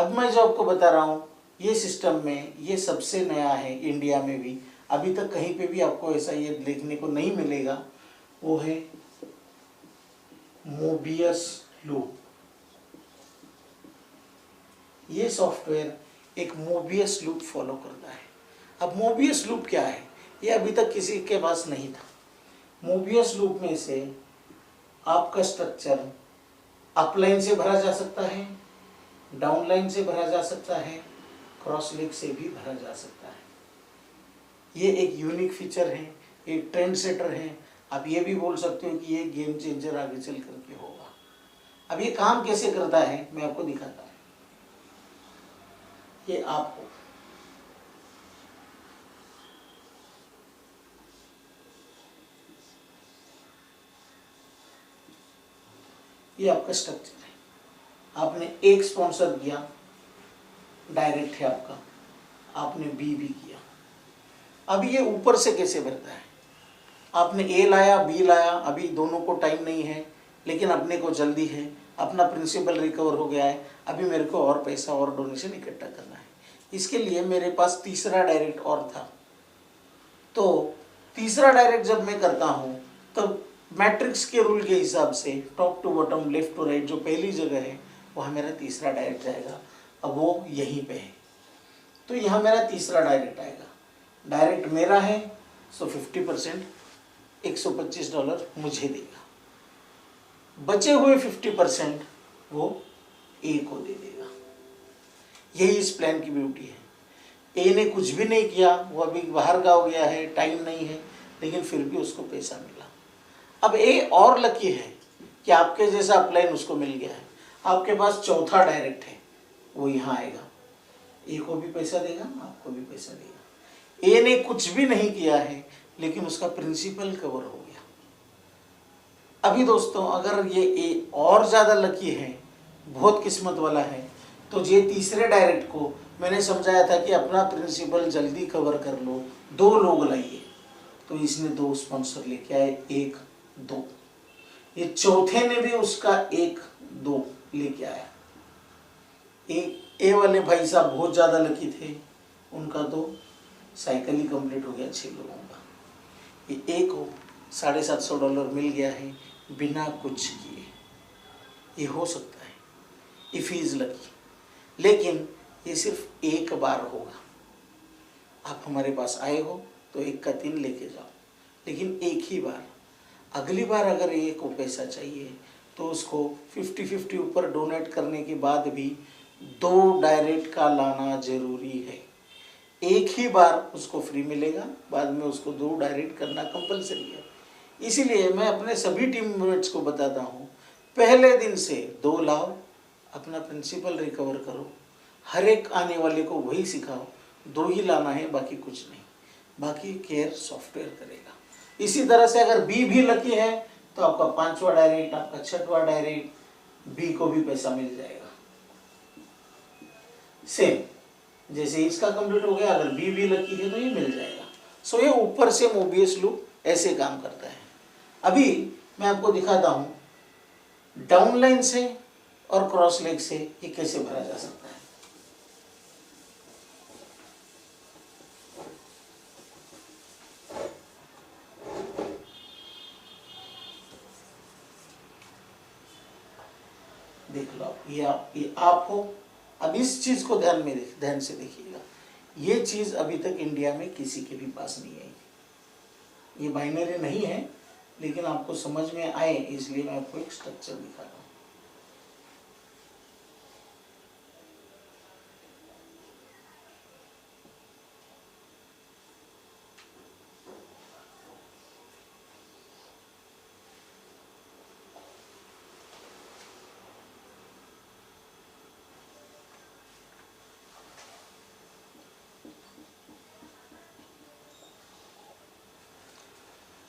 अब मैं जो आपको बता रहा हूँ ये सिस्टम में ये सबसे नया है इंडिया में भी, अभी तक कहीं पे भी आपको ऐसा ये देखने को नहीं मिलेगा। वो है मोबियस लूप। ये सॉफ्टवेयर एक मोबियस लूप फॉलो करता है। अब मोबियस लूप क्या है, ये अभी तक किसी के पास नहीं था। मोबियस लूप में से आपका स्ट्रक्चर अपलाइन से भरा जा सकता है, डाउनलाइन से भरा जा सकता है, क्रॉस लिंक से भी भरा जा सकता है। ये एक यूनिक फीचर है, एक ट्रेंड सेटर है। आप ये भी बोल सकते हो कि ये गेम चेंजर आगे चल करके होगा। अब ये काम कैसे करता है मैं आपको दिखाता हूँ। ये आपको ये आपका स्ट्रक्चर है। आपने एक स्पॉन्सर किया, डायरेक्ट है आपका, आपने बी भी किया। अब ये ऊपर से कैसे भरता है, आपने ए लाया बी लाया, अभी दोनों को टाइम नहीं है लेकिन अपने को जल्दी है, अपना प्रिंसिपल रिकवर हो गया है, अभी मेरे को और पैसा और डोनेशन इकट्ठा करना है। इसके लिए मेरे पास तीसरा डायरेक्ट और था। तो तीसरा डायरेक्ट जब मैं करता हूँ तब मैट्रिक्स के रूल के हिसाब से top to bottom left to right जो पहली जगह है वहाँ मेरा तीसरा डायरेक्ट जाएगा। अब वो यहीं पे है तो यहाँ मेरा तीसरा डायरेक्ट आएगा। डायरेक्ट मेरा है सो 50% $125 मुझे देगा, बचे हुए 50% वो ए को दे देगा। यही इस प्लान की ब्यूटी है। ए ने कुछ भी नहीं किया, वो अभी बाहर का हो गया है, टाइम नहीं है, लेकिन फिर भी उसको पैसा मिला। अब ए और लकी है कि आपके जैसा अपलाइन उसको मिल गया है। आपके पास चौथा डायरेक्ट है, वो यहाँ आएगा, ए को भी पैसा देगा, आपको भी पैसा देगा। ए ने कुछ भी नहीं किया है लेकिन उसका प्रिंसिपल कवर हो गया। अभी दोस्तों अगर ये ए और ज़्यादा लकी है, बहुत किस्मत वाला है, तो ये तीसरे डायरेक्ट को मैंने समझाया था कि अपना प्रिंसिपल जल्दी कवर कर लो, 2 लोग लाइए, तो इसने 2 स्पॉन्सर लेके आए, 1 2। ये चौथे ने भी उसका 1 2 लेके आया। ए वाले भाई साहब बहुत ज़्यादा लकी थे, उनका तो साइकिल ही कंप्लीट हो गया 6 लोगों का। ये ए को $750 मिल गया है बिना कुछ किए। ये हो सकता है इफ ही इज लकी, लेकिन ये सिर्फ एक बार होगा। आप हमारे पास आए हो तो 1 का 3 लेके जाओ, लेकिन एक ही बार। अगली बार अगर ए को पैसा चाहिए तो उसको 50-50 ऊपर डोनेट करने के बाद भी 2 डायरेक्ट का लाना जरूरी है। एक ही बार उसको फ्री मिलेगा, बाद में उसको 2 डायरेक्ट करना कंपलसरी है। इसीलिए मैं अपने सभी टीममेट्स को बताता हूँ, पहले दिन से 2 लाओ, अपना प्रिंसिपल रिकवर करो, हर एक आने वाले को वही सिखाओ, 2 ही लाना है, बाकी कुछ नहीं, बाकी केयर सॉफ्टवेयर करेगा। इसी तरह से अगर बी भी लकी है तो आपका 5वां डायरेक्ट, आपका 6वां डायरेक्ट, बी को भी पैसा मिल जाएगा। सेम जैसे इसका कंप्लीट हो गया, अगर बी भी लकी है तो ये मिल जाएगा। सो ये ऊपर से मोबियस लूप ऐसे काम करता है। अभी मैं आपको दिखाता हूँ डाउनलाइन से और क्रॉस लेग से ये कैसे भरा जा सकता है। देख लो आप, ये आप हो। अब इस चीज को ध्यान से देखिएगा, ये चीज अभी तक इंडिया में किसी के भी पास नहीं आई। ये बाइनरी नहीं है, लेकिन आपको समझ में आए इसलिए मैं आपको एक स्ट्रक्चर दिखा रहा हूँ।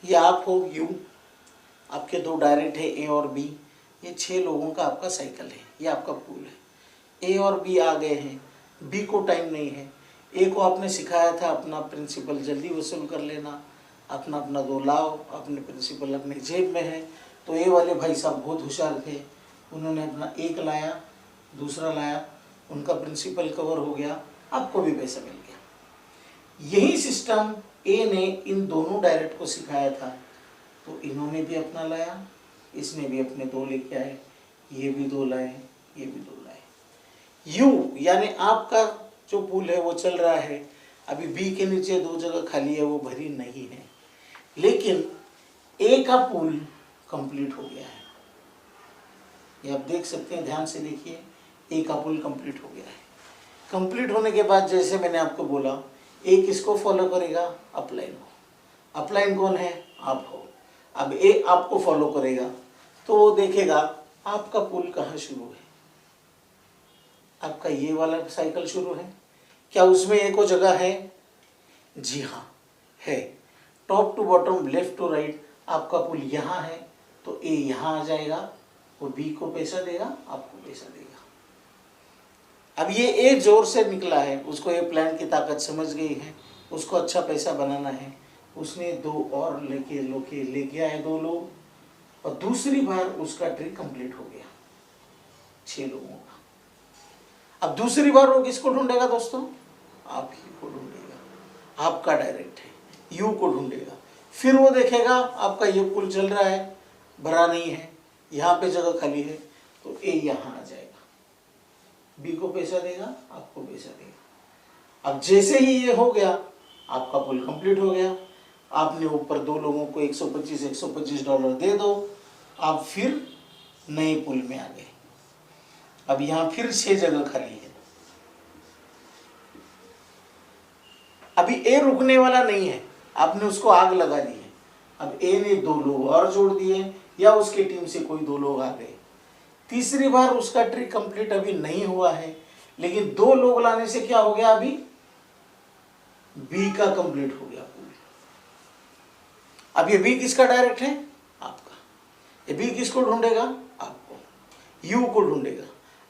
ये आप हो यू, आपके 2 डायरेक्ट है ए और बी, ये 6 लोगों का आपका साइकिल है, ये आपका पूल है। ए और बी आ गए हैं, बी को टाइम नहीं है, ए को आपने सिखाया था अपना प्रिंसिपल जल्दी वसूल कर लेना, अपना अपना 2 लाओ, अपने प्रिंसिपल अपने जेब में है। तो ए वाले भाई साहब बहुत होशियार थे, उन्होंने अपना 1 लाया, दूसरा लाया, उनका प्रिंसिपल कवर हो गया, आपको भी पैसा मिल गया। यही सिस्टम ए ने इन दोनों डायरेक्ट को सिखाया था, तो इन्होंने भी अपना लाया, इसने भी अपने 2 लेके आए, ये भी 2 लाए, ये भी 2 लाए। यू यानी आपका जो पूल है वो चल रहा है, अभी बी के नीचे 2 जगह खाली है, वो भरी नहीं है, लेकिन ए का पूल कंप्लीट हो गया है। ये आप देख सकते हैं, ध्यान से देखिए, ए का पुल कंप्लीट हो गया है। कंप्लीट होने के बाद जैसे मैंने आपको बोला, ए किसको फॉलो करेगा? अपलाइन को। अपलाइन कौन है? आप हो। अब ए आपको फॉलो करेगा तो वो देखेगा आपका पुल कहाँ शुरू है। आपका ये वाला साइकिल शुरू है, क्या उसमें ए को जगह है? जी हाँ है। Top to bottom, left to right आपका पुल यहाँ है, तो ए यहाँ आ जाएगा, वो बी को पैसा देगा, आपको पैसा देगा। अब ये ए जोर से निकला है, उसको ये प्लान की ताकत समझ गई है, उसको अच्छा पैसा बनाना है, उसने 2 और ले गया है 2 लोग, और दूसरी बार उसका ट्रिक कंप्लीट हो गया 6 लोगों का। अब दूसरी बार वो किसको ढूंढेगा दोस्तों? आप ही को ढूंढेगा, आपका डायरेक्ट है, यू को ढूंढेगा। फिर वो देखेगा आपका ये पुल चल रहा है, भरा नहीं है, यहाँ पे जगह खाली है, तो ए यहाँ आ जाएगा, बी को पैसा देगा, आपको पैसा देगा। अब जैसे ही ये हो गया, आपका पुल कंप्लीट हो गया। आपने ऊपर 2 लोगों को $125 दे दो, आप फिर नए पुल में आ गए। अब यहाँ फिर 6 जगह खाली है। अभी ए रुकने वाला नहीं है, आपने उसको आग लगा दी है। अब ए ने 2 लोग और जोड़ दिए, या उसकी टीम से कोई 2 लोग आ गए। तीसरी बार उसका ट्रिक कंप्लीट अभी नहीं हुआ है, लेकिन 2 लोग लाने से क्या हो गया? अभी बी का कंप्लीट हो गया पूल। अब ये बी किसका डायरेक्ट है? आपका। ये बी किसको ढूंढेगा? आपको। यू को ढूंढेगा।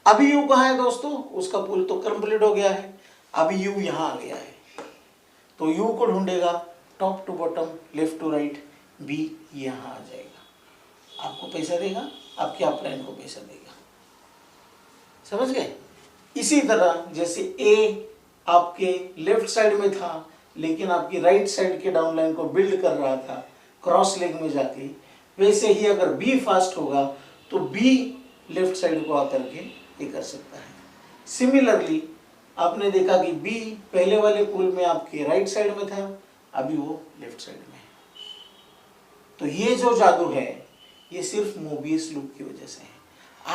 अभी यू कहाँ है दोस्तों? उसका पुल तो कंप्लीट हो गया है, अभी यू यहाँ आ गया है, तो यू को ढूंढेगा, top to bottom, left to right, B यहाँ आ जाएगा, आपको पैसा देगा, आपके अपलाइन को पैसा देगा। समझ गए? इसी तरह जैसे ए आपके लेफ्ट साइड में था, लेकिन आपकी राइट साइड के डाउनलाइन को बिल्ड कर रहा था क्रॉस लेग में जाके, वैसे ही अगर बी फास्ट होगा तो बी लेफ्ट साइड को आकर के ये कर सकता है। सिमिलरली आपने देखा कि बी पहले वाले पुल में आपके राइट साइड में था, अभी वो लेफ्ट साइड में है। तो ये जो जादू है ये सिर्फ मोबियस लूप की वजह से है।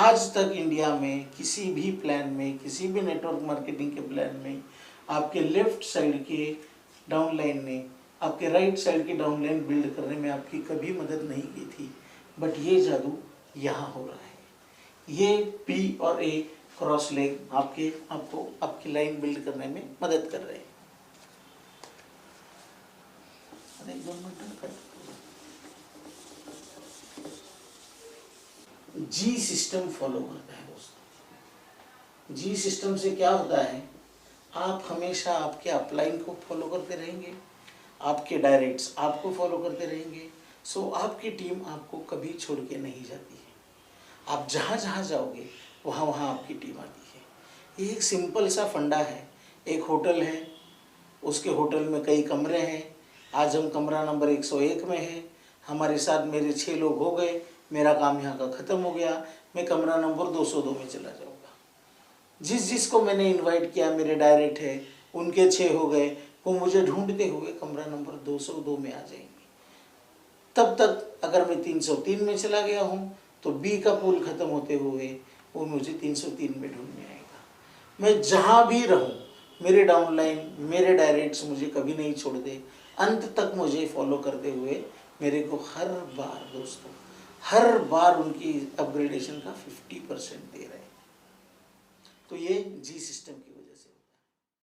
आज तक इंडिया में किसी भी प्लान में, किसी भी नेटवर्क मार्केटिंग के प्लान में आपके लेफ्ट साइड के डाउनलाइन ने आपके राइट साइड की डाउनलाइन बिल्ड करने में आपकी कभी मदद नहीं की थी, बट ये जादू यहाँ हो रहा है। ये पी और ए क्रॉस लेग आपको आपकी लाइन बिल्ड करने में मदद कर रहे हैं। जी सिस्टम फॉलो करता है दोस्तों। जी सिस्टम से क्या होता है, आप हमेशा आपके अपलाइन को फॉलो करते रहेंगे, आपके डायरेक्ट्स आपको फॉलो करते रहेंगे, सो आपकी टीम आपको कभी छोड़ के नहीं जाती है। आप जहाँ जहाँ जाओगे वहाँ वहाँ आपकी टीम आती है। ये एक सिंपल सा फंडा है। एक होटल है, उसके होटल में कई कमरे हैं, आज हम कमरा नंबर 101 में हैं, हमारे साथ मेरे 6 लोग हो गए, मेरा काम यहाँ का ख़त्म हो गया, मैं कमरा नंबर 202 में चला जाऊँगा। जिसको मैंने इनवाइट किया मेरे डायरेक्ट है, उनके 6 हो गए, वो मुझे ढूंढते हुए कमरा नंबर 202 में आ जाएंगे। तब तक अगर मैं 303 में चला गया हूँ तो बी का पुल ख़त्म होते हुए वो मुझे 303 में ढूंढने आएगा। मैं जहाँ भी रहूँ, मेरे डाउनलाइन, मेरे डायरेक्ट्स मुझे कभी नहीं छोड़ दे, अंत तक मुझे फॉलो करते हुए मेरे को हर बार दोस्तों, हर बार उनकी अपग्रेडेशन का 50% दे रहे हैं। तो ये जी सिस्टम